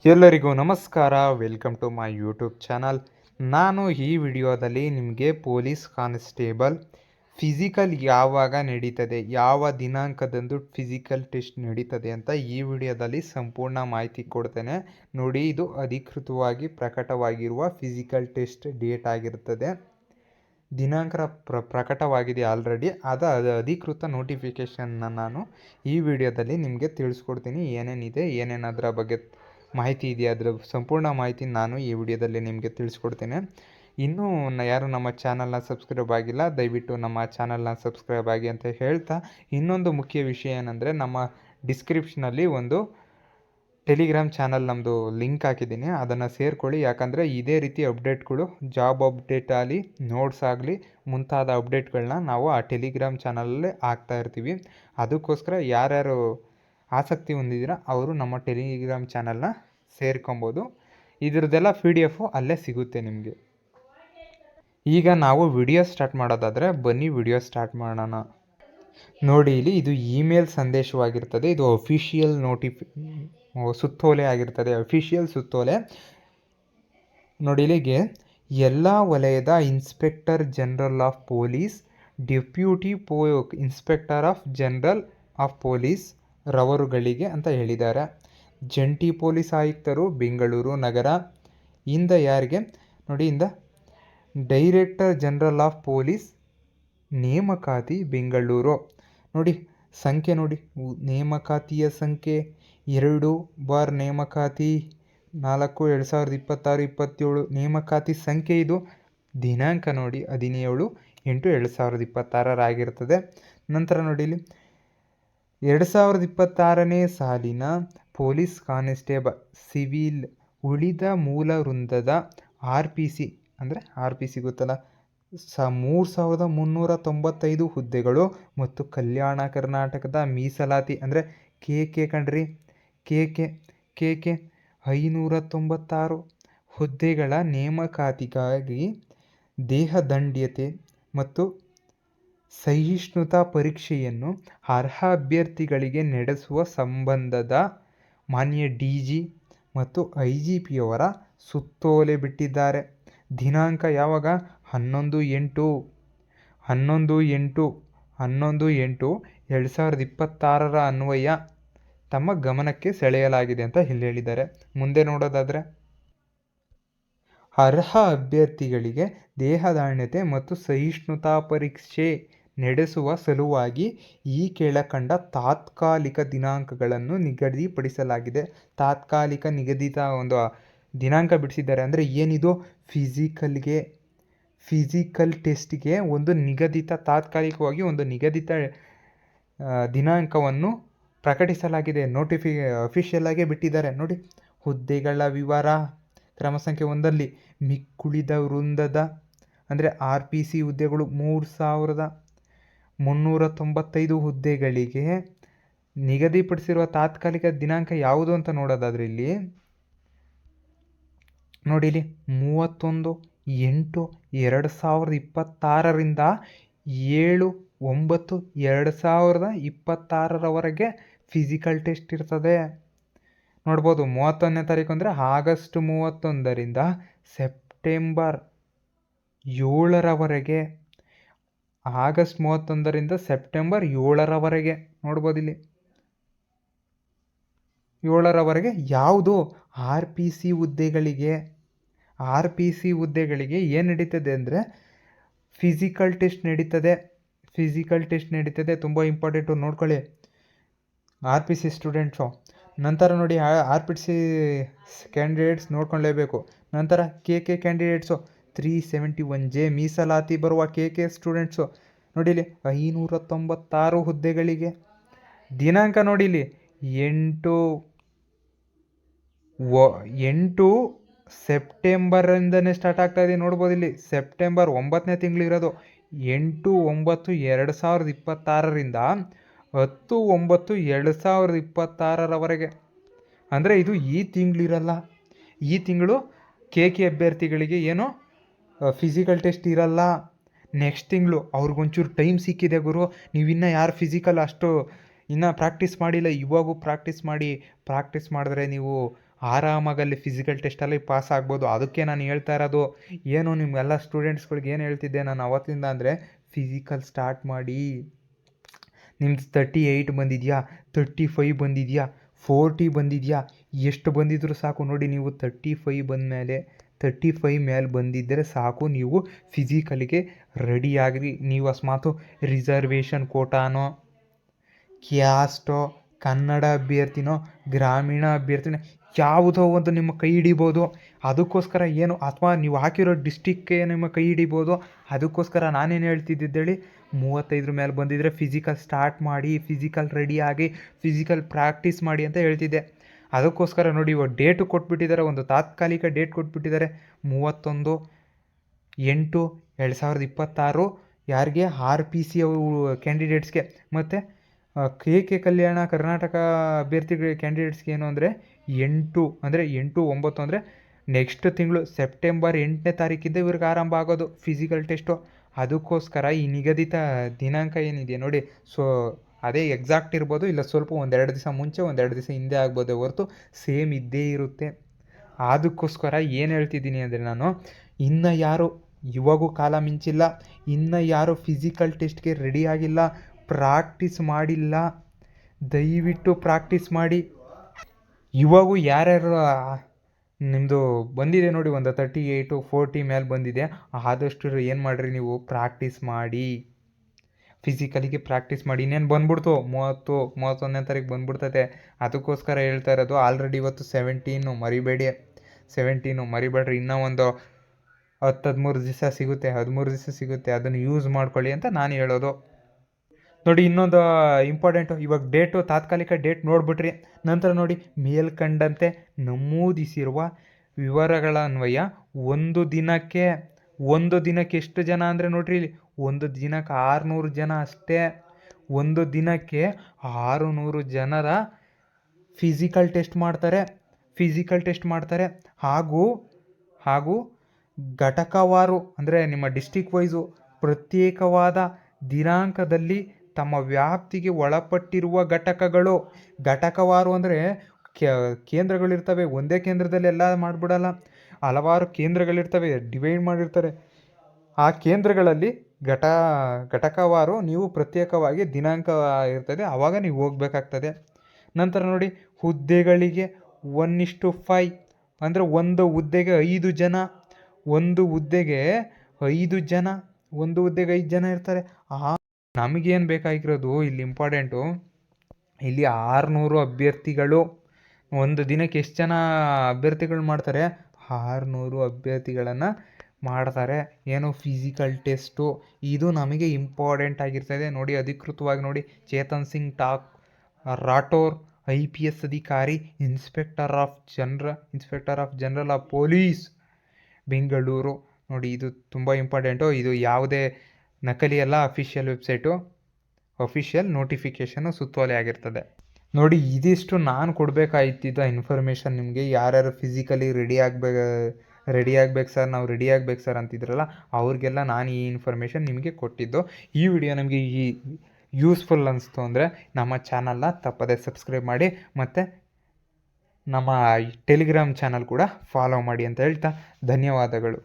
ಎಲ್ಲರಿಗೂ ನಮಸ್ಕಾರ. Welcome to my YouTube channel. ನಾನು ಈ ವಿಡಿಯೋದಲ್ಲಿ ನಿಮಗೆ ಪೊಲೀಸ್ ಕಾನ್ಸ್ಟೇಬಲ್ ಫಿಸಿಕಲ್ ಯಾವಾಗ ನಡೀತದೆ, ಯಾವ ದಿನಾಂಕದಂದು ಫಿಸಿಕಲ್ ಟೆಸ್ಟ್ ನಡೀತದೆ ಅಂತ ಈ ವಿಡಿಯೋದಲ್ಲಿ ಸಂಪೂರ್ಣ ಮಾಹಿತಿ ಕೊಡ್ತೇನೆ. ನೋಡಿ, ಇದು ಅಧಿಕೃತವಾಗಿ ಪ್ರಕಟವಾಗಿರುವ ಫಿಸಿಕಲ್ ಟೆಸ್ಟ್ ಡೇಟ್ ಆಗಿರ್ತದೆ. ದಿನಾಂಕ ಪ್ರಕಟವಾಗಿದೆ ಆಲ್ರೆಡಿ. ಅದು ಅಧಿಕೃತ ನೋಟಿಫಿಕೇಷನ್ನ ನಾನು ಈ ವಿಡಿಯೋದಲ್ಲಿ ನಿಮಗೆ ತಿಳಿಸ್ಕೊಡ್ತೀನಿ. ಏನೇನಿದೆ, ಏನೇನದರ ಬಗ್ಗೆ ಮಾಹಿತಿ ಇದೆಯಾ, ಅದರ ಸಂಪೂರ್ಣ ಮಾಹಿತಿ ನಾನು ಈ ವಿಡಿಯೋದಲ್ಲಿ ನಿಮಗೆ ತಿಳಿಸ್ಕೊಡ್ತೇನೆ. ಇನ್ನೂ ಯಾರು ನಮ್ಮ ಚಾನಲ್ನ ಸಬ್ಸ್ಕ್ರೈಬ್ ಆಗಿಲ್ಲ, ದಯವಿಟ್ಟು ನಮ್ಮ ಚಾನಲ್ನ ಸಬ್ಸ್ಕ್ರೈಬ್ ಆಗಿ ಅಂತ ಹೇಳ್ತಾ, ಇನ್ನೊಂದು ಮುಖ್ಯ ವಿಷಯ ಏನಂದರೆ, ನಮ್ಮ ಡಿಸ್ಕ್ರಿಪ್ಷನಲ್ಲಿ ಒಂದು ಟೆಲಿಗ್ರಾಮ್ ಚಾನಲ್ ನಮ್ಮದು ಲಿಂಕ್ ಹಾಕಿದ್ದೀನಿ. ಅದನ್ನು ಸೇರ್ಕೊಳ್ಳಿ. ಯಾಕಂದರೆ ಇದೇ ರೀತಿ ಅಪ್ಡೇಟ್ಗಳು, ಜಾಬ್ ಅಪ್ಡೇಟ್ ಆಗಲಿ, ನೋಟ್ಸ್ ಆಗಲಿ, ಮುಂತಾದ ಅಪ್ಡೇಟ್ಗಳನ್ನ ನಾವು ಆ ಟೆಲಿಗ್ರಾಮ್ ಚಾನಲಲ್ಲೇ ಹಾಕ್ತಾ ಇರ್ತೀವಿ. ಅದಕ್ಕೋಸ್ಕರ ಯಾರ್ಯಾರು ಆಸಕ್ತಿ ಹೊಂದಿದ್ದೀರಾ ಅವರು ನಮ್ಮ ಟೆಲಿಗ್ರಾಮ್ ಚಾನಲ್ನ ಸೇರ್ಕೊಬೋದು. ಇದ್ರದ್ದೆಲ್ಲ PDF ಅಲ್ಲೇ ಸಿಗುತ್ತೆ ನಿಮಗೆ. ಈಗ ನಾವು ವಿಡಿಯೋ ಸ್ಟಾರ್ಟ್ ಮಾಡೋದಾದರೆ ಬನ್ನಿ ವಿಡಿಯೋ ಸ್ಟಾರ್ಟ್ ಮಾಡೋಣ. ನೋಡಿ, ಇಲ್ಲಿ ಇದು ಇಮೇಲ್ ಸಂದೇಶವಾಗಿರ್ತದೆ. ಇದು ಅಫಿಷಿಯಲ್ ಸುತ್ತೋಲೆ ಆಗಿರ್ತದೆ, ಅಫಿಷಿಯಲ್ ಸುತ್ತೋಲೆ. ನೋಡಿ, ಇಲ್ಲಿಗೆ ಎಲ್ಲ ವಲಯದ inspector general of police, deputy inspector of general of police ರವರುಗಳಿಗೆ ಅಂತ ಹೇಳಿದ್ದಾರೆ. ಜಂಟಿ ಪೊಲೀಸ್ ಆಯುಕ್ತರು ಬೆಂಗಳೂರು ನಗರ ಇಂದ ಯಾರಿಗೆ ನೋಡಿ, ಇಂದ ಡೈರೆಕ್ಟರ್ ಜನರಲ್ ಆಫ್ ಪೊಲೀಸ್ ನೇಮಕಾತಿ ಬೆಂಗಳೂರು. ನೋಡಿ ಸಂಖ್ಯೆ, ನೋಡಿ ನೇಮಕಾತಿಯ ಸಂಖ್ಯೆ 2 ನೇಮಕಾತಿ 4/2026-27 ನೇಮಕಾತಿ ಸಂಖ್ಯೆ. ಇದು ದಿನಾಂಕ ನೋಡಿ 17/8/2026 ನಂತರ ನೋಡಿ ಇಲ್ಲಿ 2026ನೇ ಸಾಲಿನ ಪೊಲೀಸ್ ಕಾನ್ಸ್ಟೇಬಲ್ ಸಿವಿಲ್ ಉಳಿದ ಮೂಲ ವೃಂದದ RPC ಅಂದರೆ RPC ಗೊತ್ತಲ್ಲ, 3,395 ಹುದ್ದೆಗಳು ಮತ್ತು ಕಲ್ಯಾಣ ಕರ್ನಾಟಕದ ಮೀಸಲಾತಿ ಅಂದರೆ KK ಕಣ್ರಿ, KK 596 ಹುದ್ದೆಗಳ ನೇಮಕಾತಿಗಾಗಿ ದೇಹದಾಢ್ಯತೆ ಮತ್ತು ಸಹಿಷ್ಣುತಾ ಪರೀಕ್ಷೆಯನ್ನು ಅರ್ಹ ಅಭ್ಯರ್ಥಿಗಳಿಗೆ ನಡೆಸುವ ಸಂಬಂಧದ ಮಾನ್ಯ DG ಮತ್ತು IGPಯವರ ಸುತ್ತೋಲೆ ಬಿಟ್ಟಿದ್ದಾರೆ. ದಿನಾಂಕ ಯಾವಾಗ? 11/8/2026 ಅನ್ವಯ ತಮ್ಮ ಗಮನಕ್ಕೆ ಸೆಳೆಯಲಾಗಿದೆ ಅಂತ ಇಲ್ಲಿ ಹೇಳಿದ್ದಾರೆ. ಮುಂದೆ ನೋಡೋದಾದರೆ, ಅರ್ಹ ಅಭ್ಯರ್ಥಿಗಳಿಗೆ ದೇಹದಾಢ್ಯತೆ ಮತ್ತು ಸಹಿಷ್ಣುತಾ ಪರೀಕ್ಷೆ ನಡೆಸುವ ಸಲುವಾಗಿ ಈ ಕೆಳಕಂಡ ತಾತ್ಕಾಲಿಕ ದಿನಾಂಕಗಳನ್ನು ನಿಗದಿಪಡಿಸಲಾಗಿದೆ. ತಾತ್ಕಾಲಿಕ ನಿಗದಿತ ಒಂದು ದಿನಾಂಕ ಬಿಡಿಸಿದ್ದಾರೆ. ಅಂದರೆ ಏನಿದು, ಫಿಸಿಕಲ್ ಟೆಸ್ಟ್ಗೆ ಒಂದು ನಿಗದಿತ, ತಾತ್ಕಾಲಿಕವಾಗಿ ಒಂದು ನಿಗದಿತ ದಿನಾಂಕವನ್ನು ಪ್ರಕಟಿಸಲಾಗಿದೆ. ಅಫಿಷಿಯಲ್ ಆಗಿ ಬಿಟ್ಟಿದ್ದಾರೆ. ನೋಡಿ, ಹುದ್ದೆಗಳ ವಿವರ ಕ್ರಮ ಸಂಖ್ಯೆ 1ರಲ್ಲಿ ಮಿಕ್ಕುಳಿದ ವೃಂದದ ಅಂದರೆ RPC ಹುದ್ದೆಗಳು 3,395 ಹುದ್ದೆಗಳಿಗೆ ನಿಗದಿಪಡಿಸಿರುವ ತಾತ್ಕಾಲಿಕ ದಿನಾಂಕ ಯಾವುದು ಅಂತ ನೋಡೋದಾದ್ರೆ ಇಲ್ಲಿ ನೋಡಿ, ಇಲ್ಲಿ 31/8/2026ರಿಂದ 7/9/2026 ಫಿಸಿಕಲ್ ಟೆಸ್ಟ್ ಇರ್ತದೆ. ನೋಡ್ಬೋದು, 31ನೇ ತಾರೀಕು ಅಂದರೆ ಆಗಸ್ಟ್ 31ರಿಂದ ಸೆಪ್ಟೆಂಬರ್ 7ರವರೆಗೆ, ಆಗಸ್ಟ್ 31ರಿಂದ ಸೆಪ್ಟೆಂಬರ್ 7ರವರೆಗೆ ನೋಡ್ಬೋದು. ಇಲ್ಲಿ 7ರವರೆಗೆ ಯಾವುದು RPC ಹುದ್ದೆಗಳಿಗೆ ಏನು ನಡೀತದೆ ಅಂದರೆ ಫಿಸಿಕಲ್ ಟೆಸ್ಟ್ ನಡೀತದೆ. ತುಂಬ ಇಂಪಾರ್ಟೆಂಟು, ನೋಡ್ಕೊಳ್ಳಿ RPC ಸ್ಟೂಡೆಂಟ್ಸು. ನಂತರ ನೋಡಿ, RPC ಕ್ಯಾಂಡಿಡೇಟ್ಸ್ ನೋಡ್ಕೊಳ್ಳೇಬೇಕು. ನಂತರ KK ಕ್ಯಾಂಡಿಡೇಟ್ಸು 371J ಮೀಸಲಾತಿ ಬರುವ KK ಸ್ಟೂಡೆಂಟ್ಸು ನೋಡಿ, ಇಲ್ಲಿ 596 ಹುದ್ದೆಗಳಿಗೆ ದಿನಾಂಕ ನೋಡಿ, ಇಲ್ಲಿ 8 ಸೆಪ್ಟೆಂಬರಿಂದನೇ ಸ್ಟಾರ್ಟ್ ಆಗ್ತಾ ಇದೆ. ನೋಡ್ಬೋದು, ಇಲ್ಲಿ ಸೆಪ್ಟೆಂಬರ್ 9ನೇ ತಿಂಗಳು ಇರೋದು. 8/9/2026ರಿಂದ 10/9/2026 ಅಂದರೆ ಇದು ಈ ತಿಂಗಳಿರಲ್ಲ. ಈ ತಿಂಗಳು KK ಅಭ್ಯರ್ಥಿಗಳಿಗೆ ಏನು ಫಿಸಿಕಲ್ ಟೆಸ್ಟ್ ಇರಲ್ಲ. ನೆಕ್ಸ್ಟ್ ತಿಂಗಳು ಅವ್ರಿಗೊಂಚೂರು ಟೈಮ್ ಸಿಕ್ಕಿದೆ ಗುರು. ನೀವಿನ್ನೂ ಯಾರು ಫಿಸಿಕಲ್ ಅಷ್ಟು ಇನ್ನೂ ಪ್ರಾಕ್ಟೀಸ್ ಮಾಡಿಲ್ಲ, ಇವಾಗೂ ಪ್ರಾಕ್ಟೀಸ್ ಮಾಡಿದ್ರೆ ನೀವು ಆರಾಮಾಗಿ ಅಲ್ಲಿ ಫಿಸಿಕಲ್ ಟೆಸ್ಟಲ್ಲಿ ಪಾಸ್ ಆಗ್ಬೋದು. ಅದಕ್ಕೆ ನಾನು ಹೇಳ್ತಾ ಇರೋದು, ಏನು ನಿಮ್ಮೆಲ್ಲ ಸ್ಟೂಡೆಂಟ್ಸ್ಗಳಿಗೆ ಏನು ಹೇಳ್ತಿದ್ದೆ ನಾನು ಅವತ್ತಿಂದ ಅಂದರೆ, ಫಿಸಿಕಲ್ ಸ್ಟಾರ್ಟ್ ಮಾಡಿ. ನಿಮ್ದು 38 ಬಂದಿದೆಯಾ, 35 ಬಂದಿದೆಯಾ, 40 ಬಂದಿದೆಯಾ, ಎಷ್ಟು ಬಂದಿದ್ರೂ ಸಾಕು. ನೋಡಿ, ನೀವು 35 ಮೇಲೆ ಬಂದಿದ್ದರೆ ಸಾಕು, ನೀವು ಫಿಸಿಕಲಿಗೆ ರೆಡಿಯಾಗ್ರಿ. ನೀವು ಅಕಸ್ಮಾತು ರಿಸರ್ವೇಷನ್ ಕೋಟಾನೋ, ಕ್ಯಾಸ್ಟೋ, ಕನ್ನಡ ಅಭ್ಯರ್ಥಿನೋ, ಗ್ರಾಮೀಣ ಅಭ್ಯರ್ಥಿನೋ ಯಾವುದೋ ಒಂದು ನಿಮ್ಮ ಕೈ ಹಿಡಿಬೋದು. ಅದಕ್ಕೋಸ್ಕರ ಏನು, ಅಥವಾ ನೀವು ಹಾಕಿರೋ ಡಿಸ್ಟಿಕ್ಗೆ ನಿಮ್ಮ ಕೈ ಹಿಡಿಬೋದು. ಅದಕ್ಕೋಸ್ಕರ ನಾನೇನು ಹೇಳ್ತಿದ್ದೇಳಿ, 35 ಮೇಲೆ ಬಂದಿದ್ದರೆ ಫಿಸಿಕಲ್ ಸ್ಟಾರ್ಟ್ ಮಾಡಿ, ಫಿಸಿಕಲ್ ರೆಡಿಯಾಗಿ, ಫಿಸಿಕಲ್ ಪ್ರಾಕ್ಟೀಸ್ ಮಾಡಿ ಅಂತ ಹೇಳ್ತಿದ್ದೆ. ಅದಕ್ಕೋಸ್ಕರ ನೋಡಿ, ಇವಾಗ ಡೇಟು ಕೊಟ್ಬಿಟ್ಟಿದ್ದಾರೆ, ಒಂದು ತಾತ್ಕಾಲಿಕ ಡೇಟ್ ಕೊಟ್ಬಿಟ್ಟಿದ್ದಾರೆ, 31/8/2026. ಯಾರಿಗೆ? RPC ಕ್ಯಾಂಡಿಡೇಟ್ಸ್ಗೆ, ಮತ್ತು KK ಕಲ್ಯಾಣ ಕರ್ನಾಟಕ ಅಭ್ಯರ್ಥಿಗಳಿಗೆ ಕ್ಯಾಂಡಿಡೇಟ್ಸ್ಗೆ ಏನು ಅಂದರೆ 8/9 ಅಂದರೆ ನೆಕ್ಸ್ಟ್ ತಿಂಗಳು ಸೆಪ್ಟೆಂಬರ್ 8ನೇ ತಾರೀಕಿಂದ ಇವ್ರಿಗೆ ಆರಂಭ ಆಗೋದು ಫಿಸಿಕಲ್ ಟೆಸ್ಟು. ಅದಕ್ಕೋಸ್ಕರ ಈ ನಿಗದಿತ ದಿನಾಂಕ ಏನಿದೆ ನೋಡಿ, ಸೊ ಅದೇ ಎಕ್ಸಾಕ್ಟ್ ಇರ್ಬೋದು, ಇಲ್ಲ ಸ್ವಲ್ಪ 1-2 ದಿವಸ ಮುಂಚೆ 1-2 ದಿವಸ ಹಿಂದೆ ಆಗ್ಬೋದೇ ಹೊರತು ಸೇಮ್ ಇದ್ದೇ ಇರುತ್ತೆ. ಅದಕ್ಕೋಸ್ಕರ ಏನು ಹೇಳ್ತಿದ್ದೀನಿ ಅಂದರೆ, ನಾನು ಇನ್ನು ಯಾರು ಇವಾಗೂ ಕಾಲ ಮಿಂಚಿಲ್ಲ, ಇನ್ನು ಯಾರು ಫಿಸಿಕಲ್ ಟೆಸ್ಟ್ಗೆ ರೆಡಿ ಆಗಿಲ್ಲ, ಪ್ರಾಕ್ಟೀಸ್ ಮಾಡಿಲ್ಲ, ದಯವಿಟ್ಟು ಪ್ರಾಕ್ಟೀಸ್ ಮಾಡಿ. ಇವಾಗೂ ಯಾರ್ಯಾರು ನಿಮ್ಮದು ಬಂದಿದೆ ನೋಡಿ, ಒಂದು 38-40 ಮೇಲೆ ಬಂದಿದೆ, ಆದಷ್ಟು ಏನು ಮಾಡಿರಿ, ನೀವು ಪ್ರಾಕ್ಟೀಸ್ ಮಾಡಿ, ಫಿಸಿಕಲಿಗೆ ಪ್ರಾಕ್ಟೀಸ್ ಮಾಡಿ. ಇನ್ನೇನು ಬಂದ್ಬಿಡ್ತು, 31ನೇ ತಾರೀಕು ಬಂದ್ಬಿಡ್ತೈತೆ. ಅದಕ್ಕೋಸ್ಕರ ಹೇಳ್ತಾ ಇರೋದು. ಆಲ್ರೆಡಿ ಇವತ್ತು 17 ಮರಿಬೇಡ್ರಿ. ಇನ್ನೂ ಒಂದು 13 ದಿವಸ ಸಿಗುತ್ತೆ, ಅದನ್ನು ಯೂಸ್ ಮಾಡ್ಕೊಳ್ಳಿ ಅಂತ ನಾನು ಹೇಳೋದು. ನೋಡಿ, ಇನ್ನೊಂದು ಇಂಪಾರ್ಟೆಂಟು, ಇವಾಗ ಡೇಟು, ತಾತ್ಕಾಲಿಕ ಡೇಟ್ ನೋಡಿಬಿಟ್ರಿ. ನಂತರ ನೋಡಿ, ಮೇಲ್ಕಂಡಂತೆ ನಮೂದಿಸಿರುವ ವಿವರಗಳನ್ವಯ ಒಂದು ದಿನಕ್ಕೆ ಎಷ್ಟು ಜನ ಅಂದರೆ ನೋಡ್ರಿ, ಇಲ್ಲಿ ಒಂದು ದಿನಕ್ಕೆ 600 ಜನ ಅಷ್ಟೇ. ಒಂದು ದಿನಕ್ಕೆ 600 ಜನರ ಫಿಸಿಕಲ್ ಟೆಸ್ಟ್ ಮಾಡ್ತಾರೆ. ಹಾಗೂ ಘಟಕವಾರು ಅಂದರೆ ನಿಮ್ಮ ಡಿಸ್ಟಿಕ್ ವೈಸು ಪ್ರತ್ಯೇಕವಾದ ದಿನಾಂಕದಲ್ಲಿ ತಮ್ಮ ವ್ಯಾಪ್ತಿಗೆ ಒಳಪಟ್ಟಿರುವ ಘಟಕವಾರು ಅಂದರೆ ಕೇಂದ್ರಗಳಿರ್ತವೆ. ಒಂದೇ ಕೇಂದ್ರದಲ್ಲಿ ಎಲ್ಲ ಮಾಡಿಬಿಡಲ್ಲ, ಹಲವಾರು ಕೇಂದ್ರಗಳಿರ್ತವೆ, ಡಿವೈಡ್ ಮಾಡಿರ್ತಾರೆ. ಆ ಕೇಂದ್ರಗಳಲ್ಲಿ ಘಟಕವಾರು ನೀವು ಪ್ರತ್ಯೇಕವಾಗಿ ದಿನಾಂಕ ಇರ್ತದೆ, ಆವಾಗ ನೀವು ಹೋಗಬೇಕಾಗ್ತದೆ. ನಂತರ ನೋಡಿ, ಹುದ್ದೆಗಳಿಗೆ 1:5 ಅಂದರೆ ಒಂದು ಹುದ್ದೆಗೆ 5 ಜನ, ಒಂದು ಹುದ್ದೆಗೆ 5 ಜನ ಇರ್ತಾರೆ. ನಮಗೇನು ಬೇಕಾಗಿರೋದು ಇಲ್ಲಿ ಇಂಪಾರ್ಟೆಂಟು, ಇಲ್ಲಿ 600 ಅಭ್ಯರ್ಥಿಗಳು ಒಂದು ದಿನಕ್ಕೆ ಎಷ್ಟು ಜನ ಅಭ್ಯರ್ಥಿಗಳು ಮಾಡ್ತಾರೆ? 600 ಅಭ್ಯರ್ಥಿಗಳನ್ನು ಮಾಡ್ತಾರೆ. ಏನು? Physical test. ಇದು ನಮಗೆ ಇಂಪಾರ್ಟೆಂಟ್ ಆಗಿರ್ತದೆ. ನೋಡಿ, ಅಧಿಕೃತವಾಗಿ ನೋಡಿ, ಚೇತನ್ ಸಿಂಗ್ ರಾಠೋರ್, IPS ಅಧಿಕಾರಿ, inspector of general of police, Bengaluru. ನೋಡಿ, ಇದು ತುಂಬ ಇಂಪಾರ್ಟೆಂಟು. ಇದು ಯಾವುದೇ ನಕಲಿ ಅಲ್ಲ, ಅಫಿಷಿಯಲ್ ವೆಬ್ಸೈಟು, ಅಫಿಷಿಯಲ್ ನೋಟಿಫಿಕೇಷನು ಸುತ್ತೋಲೆ ಆಗಿರ್ತದೆ. ನೋಡಿ, ಇದಿಷ್ಟು ನಾನು ಕೊಡಬೇಕಾಯ್ತಿದ್ದ ಇನ್ಫಾರ್ಮೇಷನ್ ನಿಮಗೆ. ಯಾರ್ಯಾರು ಫಿಸಿಕಲಿ ರೆಡಿ ಆಗ್ಬೇಕು ಸರ್, ನಾವು ರೆಡಿ ಆಗ್ಬೇಕು ಸರ್ ಅಂತಿದ್ರಲ್ಲ, ಅವ್ರಿಗೆಲ್ಲ ನಾನು ಈ ಇನ್ಫಾರ್ಮೇಷನ್ ನಿಮಗೆ ಕೊಟ್ಟಿದ್ದು. ಈ ವಿಡಿಯೋ ನಮಗೆ ಯೂಸ್ಫುಲ್ ಅನಿಸ್ತು ಅಂದರೆ ನಮ್ಮ ಚಾನಲ್ನ ತಪ್ಪದೆ ಸಬ್ಸ್ಕ್ರೈಬ್ ಮಾಡಿ, ಮತ್ತು ನಮ್ಮ ಟೆಲಿಗ್ರಾಮ್ ಚಾನಲ್ ಕೂಡ ಫಾಲೋ ಮಾಡಿ ಅಂತ ಹೇಳ್ತಾ ಧನ್ಯವಾದಗಳು.